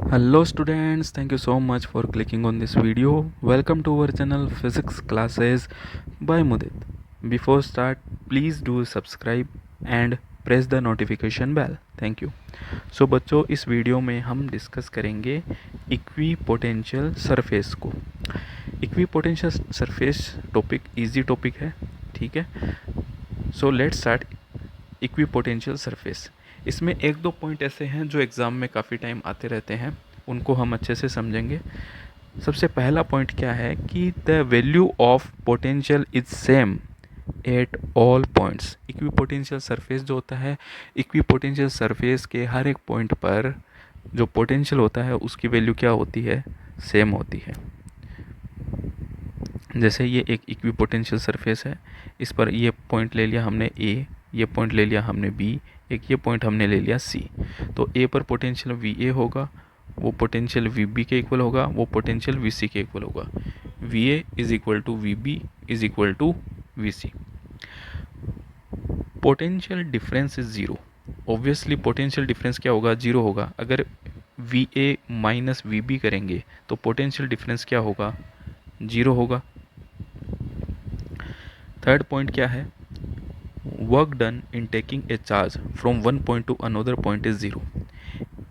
Hello students, thank you so much for clicking on this video. Welcome to our channel Physics Classes by Mudit. Before start, please do subscribe and press the notification bell. Thank you. So बच्चों, इस video में हम discuss करेंगे equipotential surface को। Equipotential surface topic easy topic है, ठीक है। So let's start equipotential surface. इसमें एक दो पॉइंट ऐसे हैं जो एग्ज़ाम में काफ़ी टाइम आते रहते हैं, उनको हम अच्छे से समझेंगे। सबसे पहला पॉइंट क्या है कि the value of potential is same at all points. Equipotential surface जो होता है, इक्विपोटेंशियल सरफेस के हर एक पॉइंट पर जो पोटेंशियल होता है उसकी वैल्यू क्या होती है, सेम होती है। जैसे ये एक इक्विपोटेंशियल सरफेस है, इस पर ये पॉइंट ले लिया हमने ए, ये पॉइंट ले लिया हमने बी, एक ये पॉइंट हमने ले लिया सी। तो ए पर पोटेंशियल वी ए होगा, वो पोटेंशियल वी बी के इक्वल होगा, वो पोटेंशियल वी सी के इक्वल होगा। V A is equal to V B is equal to V C. Potential difference is zero. Obviously potential difference क्या होगा, जीरो होगा। अगर V A minus V B करेंगे तो पोटेंशियल डिफरेंस क्या होगा, जीरो होगा। थर्ड पॉइंट क्या है, work done in taking a charge from one point to another point is zero.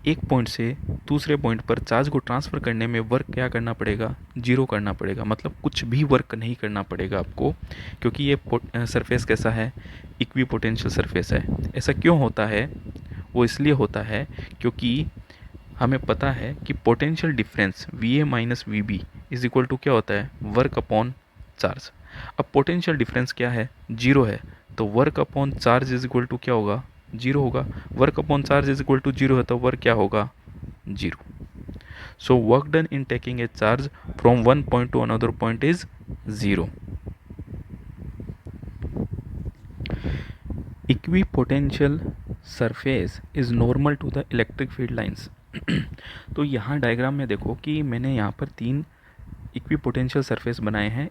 एक पॉइंट से दूसरे पॉइंट पर चार्ज को ट्रांसफ़र करने में वर्क क्या करना पड़ेगा, जीरो करना पड़ेगा। मतलब कुछ भी वर्क नहीं करना पड़ेगा आपको, क्योंकि ये सरफेस कैसा है, इक्विपोटेंशियल सरफेस है। ऐसा क्यों होता है, वो इसलिए होता है क्योंकि हमें पता है कि potential difference V A minus V B is equal to क्या होता है, वर्क अपॉन चार्ज। अब पोटेंशियल डिफरेंस क्या है, जीरो है, तो work upon charge is equal to क्या होगा, जीरो होगा। Work upon charge is equal to zero है तो वर्क क्या होगा, zero. So work done in taking a charge from one point to another point is zero. Equipotential surface is normal to the electric field lines. तो यहाँ diagram में देखो कि मैंने यहाँ पर तीन इक्विपोटेंशियल सरफेस बनाए हैं।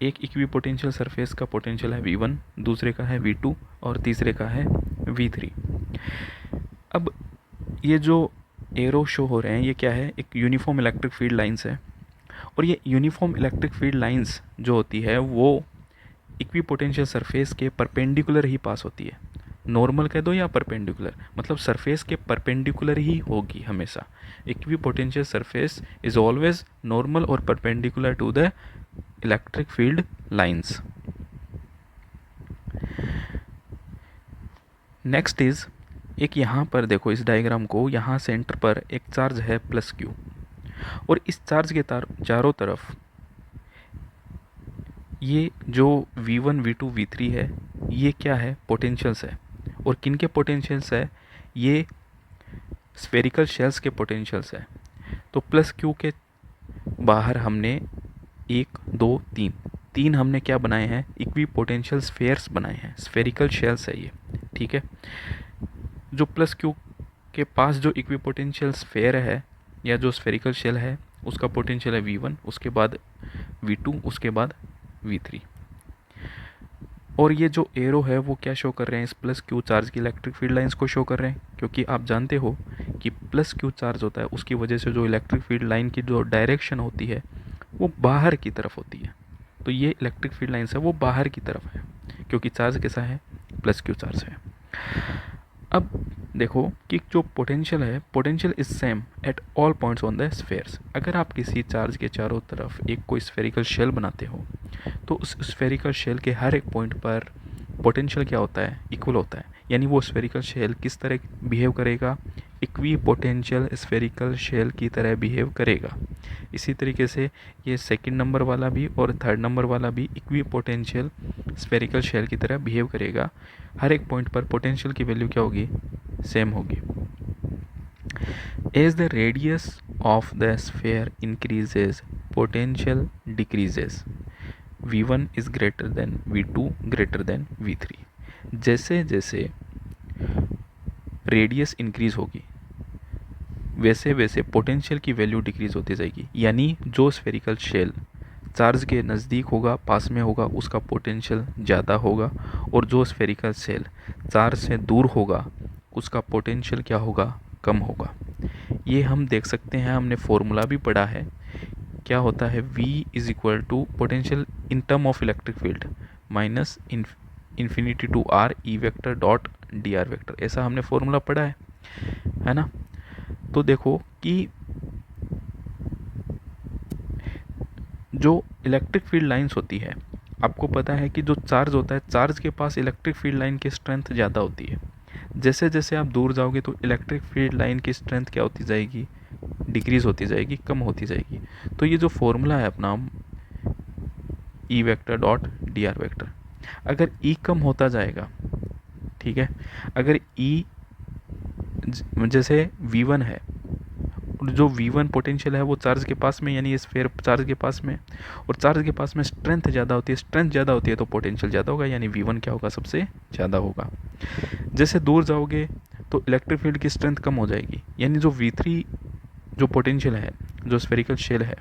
एक इक्विपोटेंशियल सरफेस का पोटेंशियल है V1, दूसरे का है V2 और तीसरे का है V3। अब ये जो एरो शो हो रहे हैं ये क्या है, एक यूनिफॉर्म इलेक्ट्रिक फील्ड लाइंस है। और ये यूनिफॉर्म इलेक्ट्रिक फील्ड लाइंस जो होती है वो इक्विपोटेंशियल सरफेस के परपेंडिकुलर ही पास होती है। नॉर्मल कह दो या परपेंडिकुलर, मतलब सरफेस के परपेंडिकुलर ही होगी हमेशा। Equipotential surface is always normal और perpendicular to the electric field lines. Next is, एक यहाँ पर देखो इस डायग्राम को, यहाँ सेंटर पर एक चार्ज है प्लस क्यू, और इस चार्ज के चारों तरफ ये जो V1 V2 V3 है ये क्या है, पोटेंशियल्स है। और किन के पोटेंशियल्स है, ये स्फेरिकल शेल्स के पोटेंशियल्स है। तो प्लस क्यू के बाहर हमने एक दो तीन तीन हमने क्या बनाए हैं, इक्विपोटेंशियल स्फेयर्स बनाए हैं, स्फेरिकल शेल्स है ये, ठीक है। जो प्लस क्यू के पास जो इक्विपोटेंशियल स्फेयर है या जो स्फेरिकल शेल है उसका पोटेंशियल है V1, उसके बाद V2, उसके बाद V3। और ये जो एरो है वो क्या शो कर रहे हैं, इस प्लस क्यू चार्ज की इलेक्ट्रिक फील्ड लाइंस को शो कर रहे हैं। क्योंकि आप जानते हो कि प्लस क्यू चार्ज होता है उसकी वजह से जो इलेक्ट्रिक फील्ड लाइन की जो डायरेक्शन होती है वो बाहर की तरफ होती है। तो ये इलेक्ट्रिक फील्ड लाइंस है वो बाहर की तरफ है, क्योंकि चार्ज कैसा है, प्लस क्यू चार्ज है। अब देखो कि जो पोटेंशियल है, potential is same at all points on the spheres. अगर आप किसी चार्ज के चारों तरफ एक कोई स्फेरिकल शेल बनाते हो तो उस स्फेरिकल शेल के हर एक पॉइंट पर पोटेंशियल क्या होता है, इक्वल होता है। यानी वो स्फेरिकल शेल किस तरह बिहेव करेगा, इक्वी पोटेंशियल स्फेरिकल शेल की तरह बिहेव करेगा। इसी तरीके से ये सेकंड नंबर वाला भी और थर्ड नंबर वाला भी इक्वी पोटेंशियल स्फेरिकल शेल की तरह बिहेव करेगा। हर एक पॉइंट पर पोटेंशियल की वैल्यू क्या होगी, सेम होगी। As the radius of the sphere increases potential decreases. V1 is greater than V2 greater than V3। जैसे जैसे रेडियस इंक्रीज होगी वैसे वैसे पोटेंशियल की वैल्यू डिक्रीज होती जाएगी। यानी जो स्फेरिकल शेल चार्ज के नज़दीक होगा, पास में होगा, उसका पोटेंशियल ज़्यादा होगा, और जो स्फेरिकल शेल चार्ज से दूर होगा उसका पोटेंशियल क्या होगा, कम होगा। ये हम देख सकते हैं, हमने फॉर्मूला भी पढ़ा है। क्या होता है, V is equal to potential in term of electric field minus infinity to R E vector dot D R vector, ऐसा हमने फॉर्मूला पढ़ा है ना। तो देखो कि जो इलेक्ट्रिक फील्ड लाइंस होती है, आपको पता है कि जो चार्ज होता है, चार्ज के पास इलेक्ट्रिक फील्ड लाइन की स्ट्रेंथ ज़्यादा होती है। जैसे जैसे आप दूर जाओगे तो इलेक्ट्रिक फील्ड लाइन की स्ट्रेंथ क्या होती जाएगी, डिक्रीज होती जाएगी, कम होती जाएगी। तो ये जो फॉर्मूला है अपना E vector dot D R vector, अगर ई कम होता जाएगा, ठीक है, अगर ई जैसे V1 है, जो V1 पोटेंशियल है वो चार्ज के पास में, यानी स्फीयर चार्ज के पास में, और चार्ज के पास में स्ट्रेंथ ज़्यादा होती है, स्ट्रेंथ ज़्यादा होती है तो पोटेंशियल ज़्यादा होगा, यानी V1 क्या होगा, सबसे ज़्यादा होगा। जैसे दूर जाओगे तो इलेक्ट्रिक फील्ड की स्ट्रेंथ कम हो जाएगी, यानी जो V3 जो पोटेंशियल है, जो स्फेरिकल शेल है,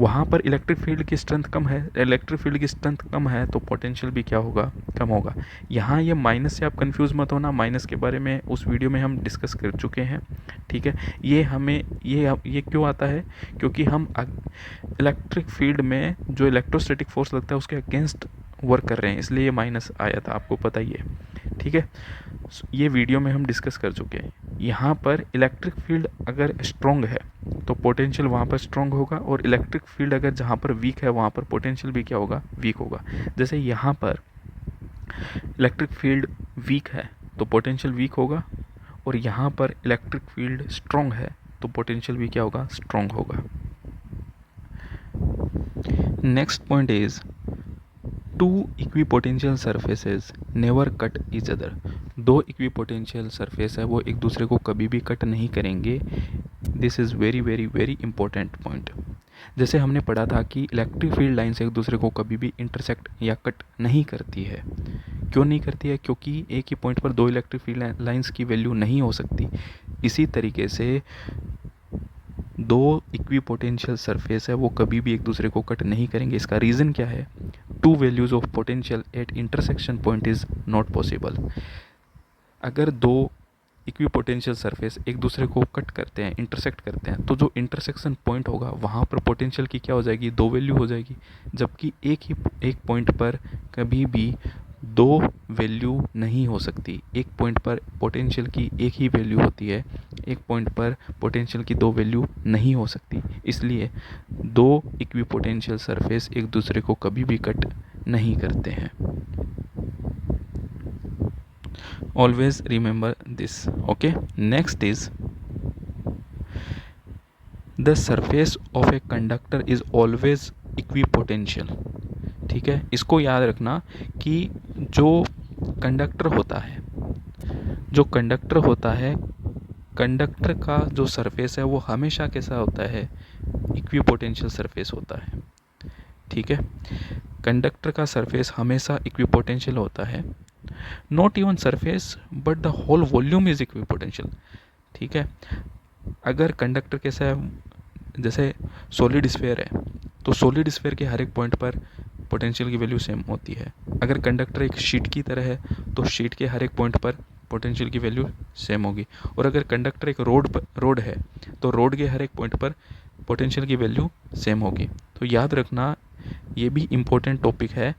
वहाँ पर इलेक्ट्रिक फील्ड की स्ट्रेंथ कम है, इलेक्ट्रिक फील्ड की स्ट्रेंथ कम है तो पोटेंशियल भी क्या होगा, कम होगा। यहाँ ये माइनस से आप कंफ्यूज मत होना, माइनस के बारे में उस वीडियो में हम डिस्कस कर चुके हैं, ठीक है। ये हमें ये क्यों आता है, क्योंकि हम इलेक्ट्रिक फील्ड में जो इलेक्ट्रोस्टैटिक फोर्स लगता है उसके अगेंस्ट वर्क कर रहे हैं, इसलिए ये माइनस आया था, आपको पता ही है, ठीक है। ये वीडियो में हम डिस्कस कर चुके हैं। यहाँ पर इलेक्ट्रिक फील्ड अगर स्ट्रॉन्ग है तो पोटेंशियल वहाँ पर स्ट्रॉन्ग होगा, और इलेक्ट्रिक फील्ड अगर जहाँ पर वीक है वहाँ पर पोटेंशियल भी क्या होगा, वीक होगा। जैसे यहाँ पर इलेक्ट्रिक फील्ड वीक है तो पोटेंशियल वीक होगा, और यहाँ पर इलेक्ट्रिक फील्ड स्ट्रॉन्ग है तो पोटेंशियल भी क्या होगा, स्ट्रॉन्ग होगा। Next point is two equipotential surfaces never cut each other. दो इक्विपोटेंशियल सरफेस है वो एक दूसरे को कभी भी कट नहीं करेंगे। This is very very very important point. जैसे हमने पढ़ा था कि इलेक्ट्रिक फील्ड लाइन्स एक दूसरे को कभी भी इंटरसेक्ट या कट नहीं करती है। क्यों नहीं करती है, क्योंकि एक ही पॉइंट पर दो इलेक्ट्रिक फील्ड लाइन्स की वैल्यू नहीं हो सकती। इसी तरीके से दो इक्विपोटेंशियल सरफेस है वो कभी भी एक दूसरे को कट नहीं करेंगे। इसका रीज़न क्या है, two values of potential at intersection point is not possible. अगर दो इक्विपोटेंशियल सरफेस एक दूसरे को कट करते हैं, इंटरसेक्ट करते हैं, तो जो इंटरसेक्शन पॉइंट होगा वहाँ पर पोटेंशियल की क्या हो जाएगी, दो वैल्यू हो जाएगी। जबकि एक पॉइंट पर कभी भी दो वैल्यू नहीं हो सकती। एक पॉइंट पर पोटेंशियल की एक ही वैल्यू होती है, एक पॉइंट पर पोटेंशियल की दो वैल्यू नहीं हो सकती। इसलिए दो इक्विपोटेंशियल सरफेस एक दूसरे को कभी भी कट नहीं करते हैं। Always remember this. Okay, next is the surface of a conductor is always equipotential. ठीक है, इसको याद रखना कि जो कंडक्टर होता है, कंडक्टर का जो सरफेस है वो हमेशा कैसा होता है, इक्विपोटेंशियल सरफेस होता है। ठीक है, कंडक्टर का सरफेस हमेशा इक्विपोटेंशियल होता है। Not even surface but the whole volume is equipotential. ठीक है, अगर कंडक्टर कैसा है, जैसे सॉलिड स्फीयर है तो सॉलिड स्फीयर के हर एक पॉइंट पर पोटेंशियल की वैल्यू सेम होती है। अगर कंडक्टर एक शीट की तरह है तो शीट के हर एक पॉइंट पर पोटेंशियल की वैल्यू सेम होगी। और अगर कंडक्टर एक रोड है तो रोड के हर एक पॉइंट पर पोटेंशियल की वैल्यू सेम होगी। तो याद रखना, ये भी इम्पोर्टेंट टॉपिक है,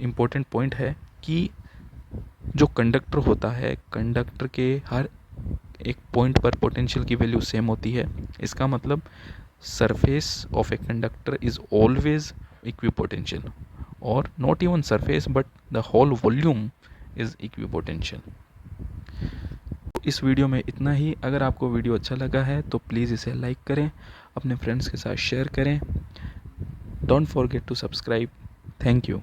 इम्पोर्टेंट पॉइंट है कि जो कंडक्टर होता है, कंडक्टर के हर एक पॉइंट पर पोटेंशियल की वैल्यू सेम होती है। इसका मतलब surface of a conductor is always equipotential, और not even surface but the whole volume is equipotential. इस वीडियो में इतना ही। अगर आपको वीडियो अच्छा लगा है तो प्लीज़ इसे लाइक करें, अपने फ्रेंड्स के साथ शेयर करें। Don't forget to subscribe. Thank you.